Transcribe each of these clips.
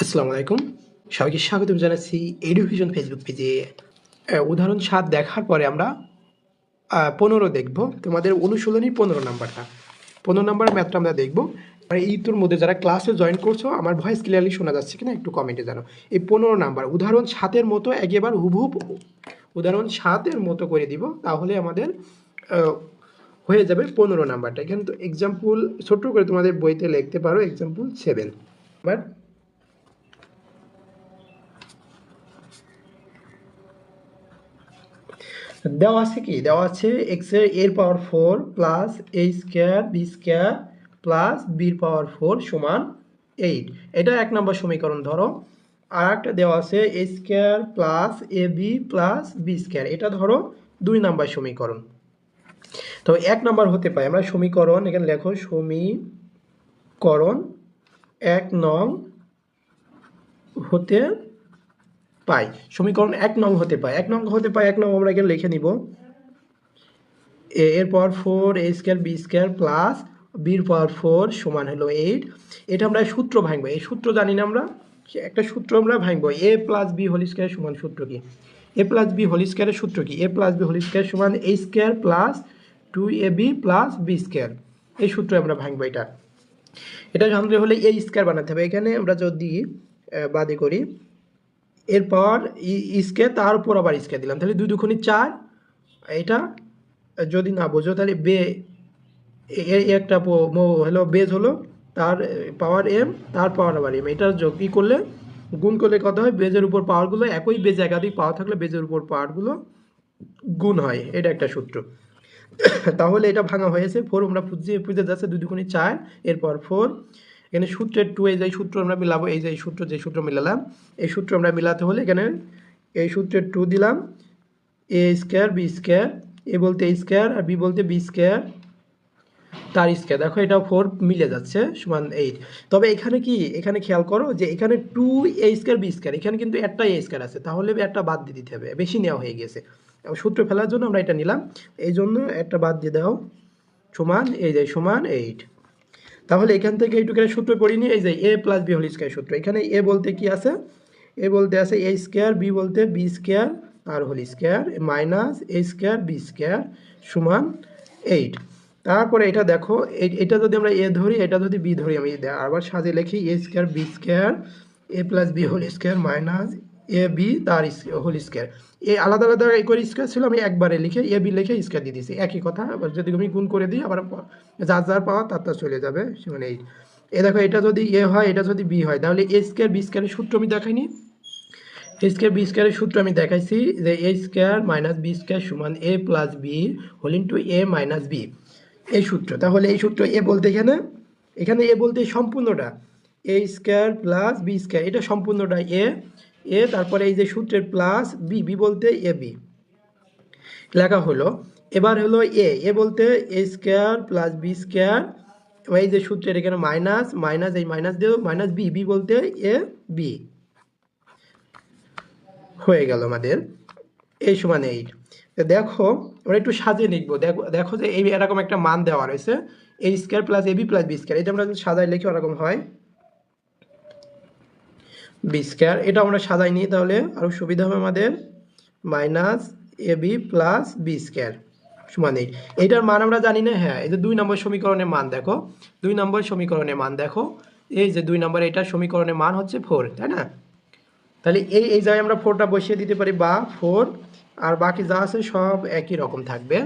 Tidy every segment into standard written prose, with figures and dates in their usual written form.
আসসালামু আলাইকুম। সবাইকে স্বাগতম জানাচ্ছি এডুভিশন ফেসবুক পেজে। উদাহরণ ৭ দেখার পরে আমরা ১৫ দেখব। তোমাদের অনুশীলনী ১৫ নাম্বারটা। ১৫ নাম্বার ম্যাথটা আমরা দেখব। আর এইটার মধ্যে যারা ক্লাসে জয়েন করছো, আমার ভয়েস ক্লিয়ারলি শোনা যাচ্ছে কিনা একটু কমেন্টে জানাও। এই ১৫ নাম্বার উদাহরণ ৭ এর মতো একেবারে হুবহুব উদাহরণ ৭ এর মতো করে দিব, তাহলে আমাদের হয়ে যাবে ১৫ নাম্বারটা। এখানে তো এক্সাম্পল ছোট্ট করে তোমাদের বইতে লিখতে পারো, এক্সাম্পল 7। এবার দেওয়া আছে কি, দেওয়া আছে এক্স এর পাওয়ার 4 প্লাস এ স্কোয়ার বি স্কোয়ার প্লাস বির পাওয়ার 4 সমান 8। এটা ১ নম্বর সমীকরণ ধরো। আর একটা দেওয়া আছে A square plus A B plus B square, এটা ধরো ২ নম্বর সমীকরণ। তো ১ নম্বর হতে পারে, আমরা সমীকরণ এখানে লেখো, সমীকরণ ১ নং হতে পাই। সমীকরণ ১ নং হতে পায়, ১ নং হতে পায়, ১ নং আমরা এখানে লিখে নিব এর পাওয়ার 4 এ স্কোয়ার বি স্কোয়ার প্লাস বির পাওয়ার 4 সমান হলো 8। এটা আমরা সূত্র ভাঙবো, এই সূত্র জানি না আমরা, একটা সূত্র আমরা ভাঙবো। এ প্লাস বি হোল স্কোয়ার সমান সূত্র কি, এ প্লাস বি হোল স্কোয়ারের সূত্র কি, A plus B whole square সমান A square plus 2ab plus B square. এই সূত্রে আমরা ভাঙবো এটা। এটা জানতে হলে এ স্কোয়ার বানাতে হবে। এখানে আমরা যদি বাদে করি এর পাওয়ার স্কোয়ার, তার উপর আবার স্কোয়ার দিলাম, তাহলে 2 দুগুণে 4। এটা যদি না বোঝো তাহলে একটা হলো বেজ হলো, তার পাওয়ার এম, তার পাওয়ার আবার এম, এটা যোগ ই করলে গুণ করলে কত হয়, বেজের উপর পাওয়ারগুলো একই বেজে একাধিক পাওয়ার থাকলে বেজের উপর পাওয়ারগুলো গুণ হয়, এটা একটা সূত্র। তাহলে এটা ভাঙা হয়েছে 4, আমরা পুজে যাচ্ছে 2 দুগুণে 4 এরপর 4। এখানে সূত্রের 2, এই যে সূত্র আমরা মিলাবো, এই যে সূত্র, যে সূত্র মিলালাম, এই সূত্র আমরা মিলাতে হলে এখানে এই সূত্রের 2 দিলাম, এ স্কোয়ার বি স্কোয়ার, এ বলতে এ স্কোয়ার আর বি বলতে বি স্কোয়ার তার স্কোয়ার, দেখো এটা 4 মিলে যাচ্ছে সমান 8। তবে এখানে কি, এখানে খেয়াল করো যে এখানে 2 এ স্কোয়ার বি স্কোয়ার, এখানে কিন্তু একটা এ স্কোয়ার আছে, তাহলে একটা বাদ দিয়ে দিতে হবে, বেশি নেওয়া হয়ে গেছে। সূত্র ফেলার জন্য আমরা এটা নিলাম, এই জন্য একটা বাদ দিয়ে দাও সমান এই যে সমান 8। তাহলে এখান থেকে এইটুকু সূত্র পড়ি নি, এই যে এ প্লাস বি হোল স্কোয়ার সূত্র। এখানে এ বলতে কি আছে, এ বলতে আছে এ স্কোয়ার, বি বলতে বি স্কোয়ার আর হোল স্কোয়ার মাইনাস এ স্কোয়ার বি স্কোয়ার সমান 8। তারপরে এটা দেখো, এটা যদি আমরা এ ধরি, এটা যদি বি ধরি, আমি আবার সাজিয়ে লিখি A square B square A plus B whole square minus A B তার হোল স্কোয়ার। এই আলাদা আলাদা এই করে স্কোয়ার ছিল, আমি একবারে লিখে এ বি লিখে স্কোয়ার দিয়ে দিয়েছি, একই কথা। আবার যদি আমি গুণ করে দিই, আবার যার যার পাওয়া তার তার চলে যাবে, মানে এই এ দেখো, এটা যদি এ হয়, এটা যদি বি হয়, তাহলে এ স্কোয়ার বি স্কোয়ারের সূত্র আমি দেখাইনি, এ স্কোয়ার বি স্কোয়ারের সূত্র আমি দেখাইছি যে এ স্কোয়ার মাইনাস বি স্কোয়ার সমান A plus B whole into A minus B, এই সূত্র। তাহলে এই সূত্র এ বলতে এখানে, এখানে এ বলতে সম্পূর্ণটা এ স্কোয়ার প্লাস বি স্কোয়ার, এটা সম্পূর্ণটা এ, এ তারপরে এই যে সূত্রের প্লাস বি, বি বলতে এ বি লেখা হলো। এবার হলো এ বলতে এ স্কোয়ার প্লাস বি স্কোয়ার, এই যে সূত্রের এখানে মাইনাস মাইনাস, এই মাইনাস দিও মাইনাস বি, বি বলতে এ বি হয়ে গেল আমাদের এই সমান 8। দেখো আমরা একটু সাজিয়ে লিখবো, দেখো দেখো যে এই এরকম একটা মান দেওয়া রয়েছে এ স্কোয়ার প্লাস এ বি প্লাস বি স্কোয়ার, এটা আমরা যদি সাজাই লিখি ওরকম হয় বি স্কোয়ার। এটা আমরা সাজাই নিই তাহলে আরও সুবিধা হবে আমাদের, minus A B plus B square সমান 8। এইটার মান আমরা জানি না, হ্যাঁ এই যে 2 নম্বর সমীকরণের মান দেখো, 2 নম্বর সমীকরণের মান দেখো, এই যে 2 নম্বর এটা সমীকরণের মান হচ্ছে 4, তাই না? তাহলে এই জায়গায় আমরা 4টা বসিয়ে দিতে পারি, বা 4 আর বাকি যা আছে সব একই রকম থাকবে,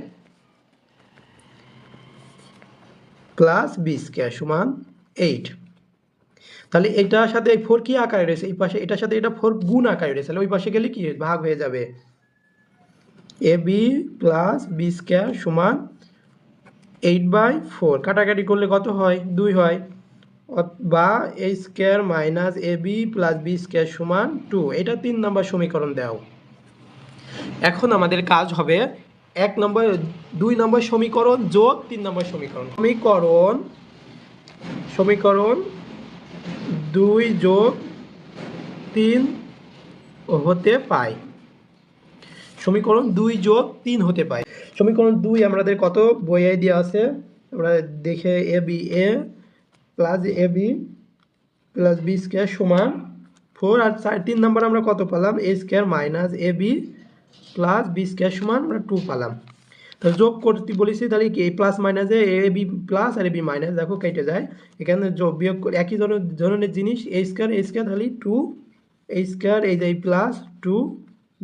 প্লাস বি স্কোয়ার সমান 8। তাহলে এটার সাথে এই 4 কি আকারে রয়েছে, এই পাশে এটার সাথে এটা 4 গুণ আকারে রয়েছে, তাহলে ওই পাশে গেলে কি ভাগ হয়ে যাবে, এ বি প্লাস বি স্কোয়ার সমান 8/4, কাটাকাটি করলে কত হয়, 2 হয়, বা এ square minus A B plus B square সমান 2। এটা 3 নম্বর সমীকরণ দাও। এখন আমাদের কাজ হবে 2 নম্বর সমীকরণ যোগ 3 নম্বর সমীকরণ, সমীকরণ 2 যোগ 3 হতে পায়, সমীকরণ 2 যোগ 3 হতে পায়। সমীকরণ 2 আমাদের কত বইয়ে দেওয়া আছে, আমরা দেখে এ বি এ প্লাস এ বি প্লাস বি স্কোয়ার সমান 4 আর 3 নাম্বার আমরা কত পেলাম এ square minus A B plus B square সমান আমরা 2 পেলাম। তো যোগ করতে বলেছি তাহলে কি এই প্লাস মাইনাসে এ বি প্লাস আর এ বি মাইনাস দেখো কেটে যায়, এখানে যোগ বিয়োগ একই ধরনের জিনিস এ স্কোয়ার তাহলে 2 এ স্কোয়ার এই যে প্লাস 2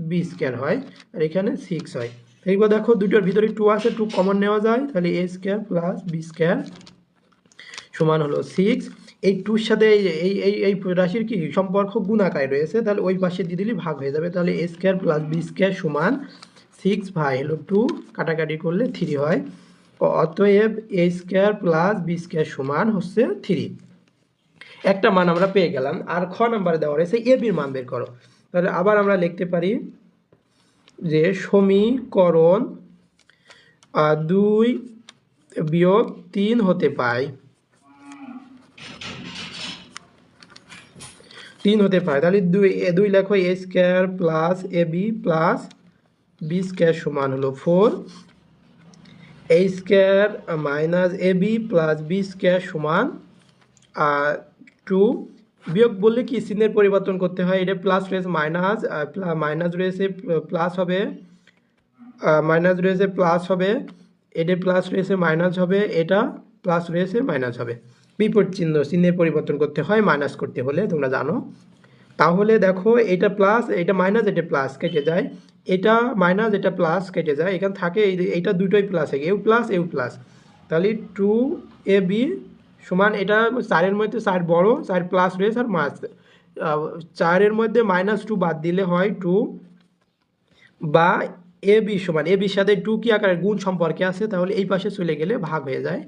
বি স্কোয়ার হয় আর এখানে 6 হয়। এইবার দেখো দুটোর ভিতরে 2 আছে, 2 কমন নেওয়া যায় তাহলে A square plus B square সমান হলো 6। এই 2 এর সাথে এই রাশির কি সম্পর্ক গুণাকারে রয়েছে, তাহলে ওই পাশে দিয়ে দিলে ভাগ হয়ে যাবে, তাহলে A square plus B square সমান 6 ভাগ হলো 2 কাটাকাটি করলে 3 হয়। অতএব এ স্কোয়ার প্লাস বি স্কোয়ার সমান হচ্ছে 3। একটা মান আমরা পেয়ে গেলাম। আর খ নাম্বারে দেওয়া রয়েছে এ বির মান বের করো। তাহলে আবার আমরা লিখতে পারি যে সমীকরণ 2 বিয়োগ 3 হতে পায় 3 হতে পারে, তাহলে 2 লেখো এ স্কোয়ার প্লাস এ বি প্লাস বি স্কোয়ার সমান হলো 4, এ square minus A B plus B square সমান 2। বিয়োগ বললে কি চিহ্নের পরিবর্তন করতে হয়, এটা প্লাস রয়েছে মাইনাস, মাইনাস রয়েছে প্লাস হবে, মাইনাস রয়েছে প্লাস হবে, এটা প্লাস রয়েছে মাইনাস হবে, এটা প্লাস রয়েছে মাইনাস হবে। বিপরীত চিহ্নের পরিবর্তন করতে হয় মাইনাস করতে হলে, তোমরা জানো। তাহলে দেখো এটা প্লাস এটা মাইনাস এটা প্লাস কেটে যায়, এটা মাইনাস এটা প্লাস কেটে যায়, এখানে থাকে এইটা দুটোই প্লাস হয় ইউ প্লাস, তাহলে 2 এ বি সমান এটা 4-এর মধ্যে 4 বড়, 4 প্লাস রয়েছে আর মাস 4-এর মধ্যে -2 বাদ দিলে হয় 2, বা এ বি সমান এ বির সাথে 2 কি আকারে গুণ সম্পর্কে আছে, তাহলে এই পাশে চলে গেলে ভাগ হয়ে যায়,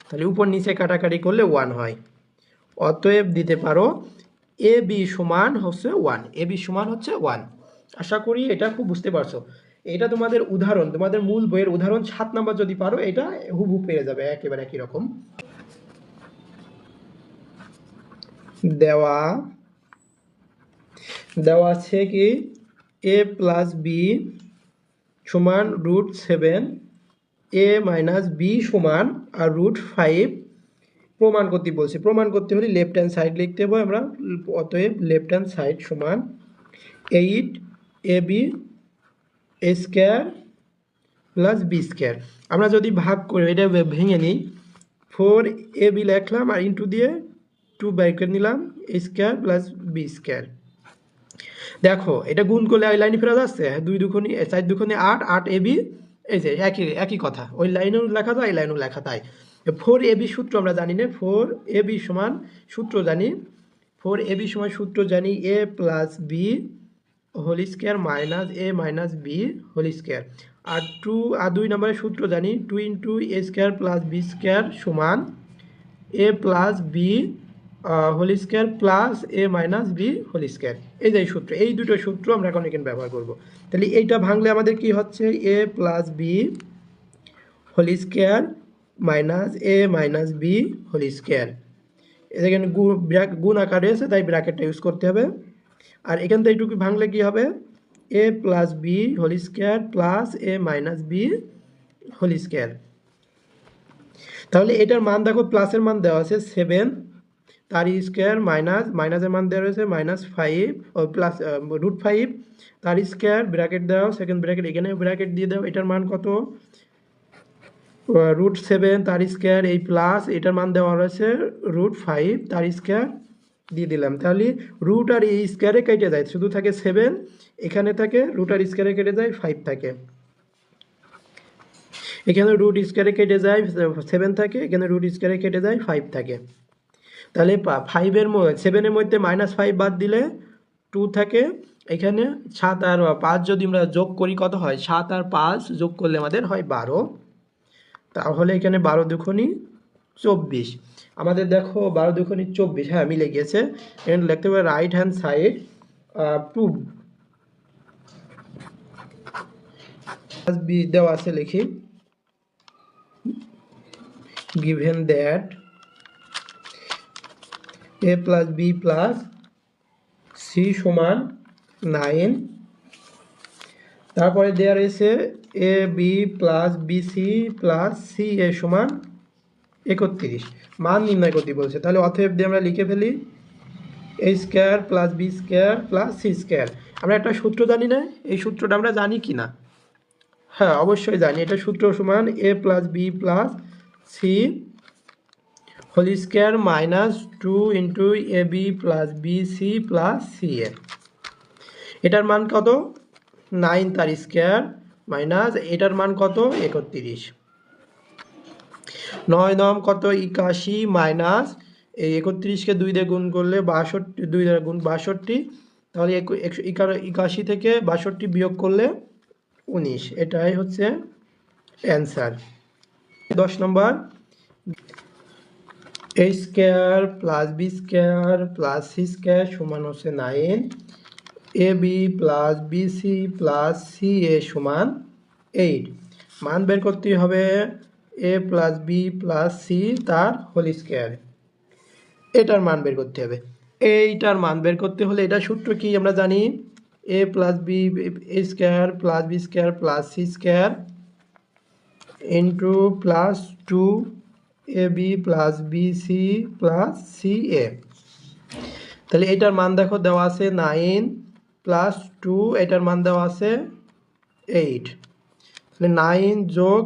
তাহলে উপর নিচে কাটাকাটি করলে 1 হয়। অতএব দিতে পারো এ বি সমান হচ্ছে 1, এ বি সমান হচ্ছে 1। আশা করি এটা খুব বুঝতে পারছো। এটা তোমাদের উদাহরণ, তোমাদের মূল বইয়ের উদাহরণ 7 নাম্বার যদি পারো এটা হুবহু পেয়ে যাবে একেবারে একই রকম। দেওয়া আছে কি এ প্লাস বি সমান √7, এ মাইনাস বি সমান আর √5 প্রমাণ করতে বলছে। প্রমাণ করতে হলে লেফট হ্যান্ড সাইড লিখতে হবে আমরা। অতএব লেফট হ্যান্ড সাইড সমান 8 A B square plus B square. আমরা যদি ভাগ করে এটা ভেঙে নিই, 4 এ বি লিখলাম আর ইন্টু দিয়ে 2 বাই করে নিলাম স্কোয়ার প্লাস বি স্কোয়ার। দেখো এটা গুণ করলে ওই লাইনে ফেরা যাচ্ছে, 2 দুগুণে 4 দুগুণে 8, 8 এ বি, এই যে একই কথা, ওই লাইনেও লেখা যায় এই লাইনেও লেখা যায়। 4 এ বি সূত্র আমরা জানি না, 4 এ বি সমান সূত্র জানি, 4 এ বি সমান সূত্র জানি A plus B whole square minus A minus B whole square. আর 2 নম্বরের সূত্র জানি 2 into A square plus B square সমান A plus B whole square plus A minus B whole square. এই যে সূত্র, এই দুটো সূত্র আমরা এখন এখানে ব্যবহার করব। তাহলে এইটা ভাঙলে আমাদের কি হচ্ছে A plus B whole square minus A minus B whole square. এখানে গুণ আকারে আছে তাই ব্র্যাকেটটা ইউজ করতে হবে। আর এখান থেকে এইটুকু ভাঙলে কি হবে A plus B whole square plus A minus B whole square. তাহলে এটার মান দেখো প্লাসের মান দেওয়া আছে 7, তার স্কোয়ার মাইনাসের মান দেওয়া রয়েছে -5 ও প্লাস √5, তার স্কোয়ার ব্র্যাকেট দাও, সেকেন্ড ব্র্যাকেট এখানে ব্র্যাকেট দিয়ে দাও, এটার মান কত √7 তার স্কোয়ার, এই প্লাস এটার মান দেওয়া রয়েছে √5 তার স্কোয়ার দিয়ে দিলাম। তাহলে রুট আর এই স্কোয়ারে কেটে যায়, শুধু থাকে 7, এখানে থাকে রুট আর স্কোয়ারে কেটে যায় 5 থাকে, এখানে রুট স্কোয়ারে কেটে যায় 7 থাকে, এখানে রুট স্কোয়ারে কেটে যায় 5 থাকে। তাহলে 7-এর মধ্যে -5 বাদ দিলে 2 থাকে, এখানে 7 আর 5 যদি আমরা যোগ করি কত হয়, 7 আর 5 যোগ করলে আমাদের হয় 12, তাহলে এখানে 12 দুগুণে 24। আমাদের দেখো 12 দুগুণে 24, হ্যাঁ মিলে গিয়েছে। এখানে লিখতে হবে right hand side prove B দেওয়া আছে, লিখি given that a plus b plus c সমান 9, তারপরে দেওয়া রয়েছে A B plus B C plus C A সমান 31, মান নির্ণয় করতে বলছে। তাহলে অতএব দিয়ে আমরা লিখে ফেলি A square plus B square plus C square. আমরা একটা সূত্র জানি না, এই সূত্রটা আমরা জানি কি না? হ্যাঁ অবশ্যই জানি, এটা সূত্র সমান A plus B plus C whole square minus 2 into A B plus B C plus C A. এটার মান কত? 9 তার স্কোয়ার মাইনাস এটার মান কত? 31। 9 9 কত? 81 মাইনাস এই 31কে 2 দিয়ে গুণ করলে 62, 2 দ্বারা গুণ 62, তাহলে 81 থেকে 62 বিয়োগ করলে 19। এটাই হচ্ছে অ্যান্সার। 10 নম্বর, A square plus B square plus C square সমান হচ্ছে 9, A B plus B C plus C A সমান 8। মান বের করতে হবে A plus B plus C তার হোল স্কোয়ার। এটার মান বের করতে হবে। এইটার মান বের করতে হলে এটা সূত্র কি আমরা জানি? A plus B A square plus B square plus C square into plus 2 A B plus B C plus C A. তাহলে এটার মান দেখো দেওয়া আছে 9 প্লাস 2, এটার মান দেওয়া আছে 8। তাহলে 9 যোগ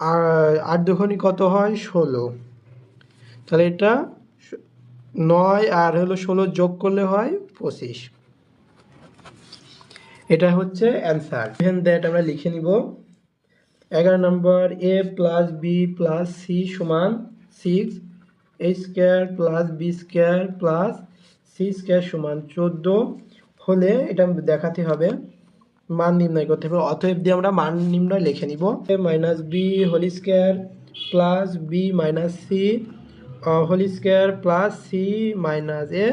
8 দুগুণে কত হয়? 16। তাহলে এটা 9 আর হলো 16 যোগ করলে হয় 25। এটা হচ্ছে অ্যান্সার। দ্যাট আমরা লিখে নিব। 11 নম্বর, A plus B plus C সমান 6, A square plus B square plus C square সমান 14 হলে এটা দেখাতে হবে, মান নির্ণয় করতে হবে। অতএব দিয়ে আমরা মান নির্ণয় লিখে নিব। A minus B whole square plus B minus C whole square plus C minus A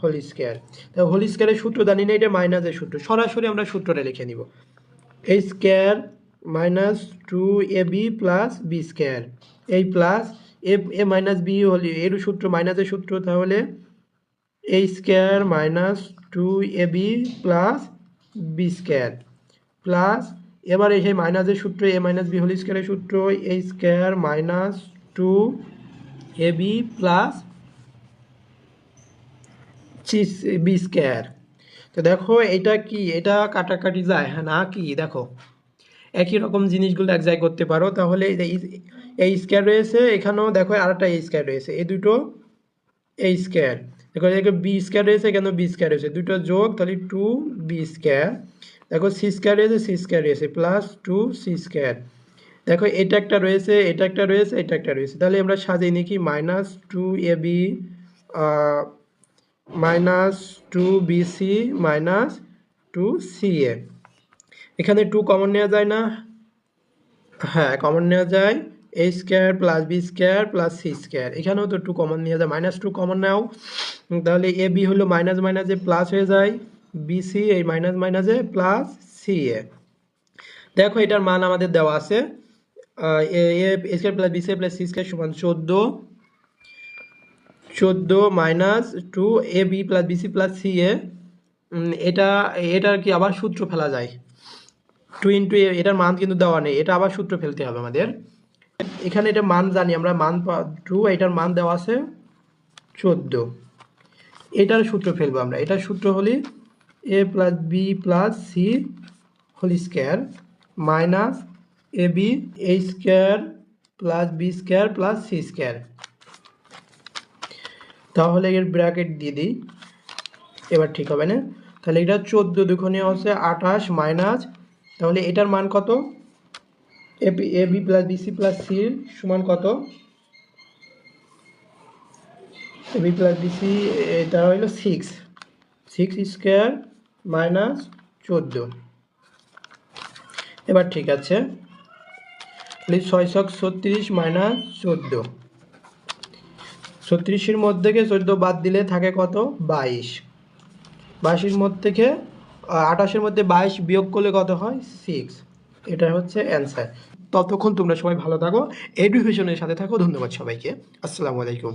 whole square. Whole স্কোয়ারের সূত্র জানি না, এটা মাইনাসের সূত্র, সরাসরি আমরা সূত্রটা লিখে নিব। A square minus 2 A B plus B square, এই প্লাস এ মাইনাস বি হলে এর সূত্র মাইনাসের সূত্র, তাহলে A square minus 2 A B plus B square plus, এবার এই মাইনাসের সূত্র এ মাইনাস বি হোল স্কোয়ারের সূত্র এ square minus 2 A B plus B square. তো দেখো এটা কি, এটা কাটাকাটি যায় হ্যাঁ না কি? দেখো একই রকম জিনিসগুলো এক জায়গায় করতে পারো। তাহলে এই স্কোয়ার রয়েছে, এখানেও দেখো আরেকটা এই স্কোয়ার রয়েছে, এই দুটো এই স্কোয়ার, দেখো এখানে বি স্কোয়ার রয়েছে, এখানে বি স্কোয়ার রয়েছে, দুটো যোগ, তাহলে 2 বি স্কোয়ার। দেখো সি স্কোয়ার রয়েছে, সি স্কোয়ার রয়েছে প্লাস 2 সি স্কোয়ার। দেখো এটা একটা রয়েছে, এটা একটা রয়েছে, এটা একটা রয়েছে, তাহলে আমরা সাজিয়ে নিই কি minus 2 A B minus 2 B C minus 2 C A. এখানে 2 কমন নেওয়া যায় না? হ্যাঁ কমন নেওয়া যায়। A square plus B square plus C square, এখানেও তো 2 কমন নেওয়া যায়, মাইনাস 2 কমন নাও, তাহলে এ বি হলো মাইনাস মাইনাসে প্লাস হয়ে যায়, বি সি এই মাইনাস মাইনাসে প্লাস সি এ। দেখো এটার মান আমাদের দেওয়া আছে A square plus B square plus C square সমান 14 minus 2 A B plus B C plus C A. এটার কি আবার সূত্র ফেলা যায়? 2 ইন্টু এটার মান কিন্তু দেওয়া নেই, এটা আবার সূত্র ফেলতে হবে আমাদের। এখানে এটা মান জানি আমরা, মান 2, এটার মান দেওয়া আছে 14, এটার সূত্র ফেলবো আমরা। এটার সূত্র হলে A plus B plus C whole square minus A B A square plus B square plus C square. তাহলে এর ব্র্যাকেট দিয়ে দিই, এবার ঠিক হবে না? তাহলে এটা 14 দুগুণে হচ্ছে 28 মাইনাস, তাহলে এটার মান কত? A B plus B C plus C সমান কত? A B plus B C এটা হলো 6 স্কোয়ার মাইনাস 14। এবার ঠিক আছে, তাহলে 6 36 মাইনাস 14, 36-এর মধ্যে থেকে 14 বাদ দিলে থাকে কত? 22। 22-এর মধ্যে থেকে 28-এর মধ্যে 22 বিয়োগ করলে কত হয়? 6। এটা হচ্ছে অ্যান্সার। ততক্ষণ তোমরা সবাই ভালো থাকো, এডুকেশনের সাথে থাকো। ধন্যবাদ সবাইকে, আসসালামু আলাইকুম।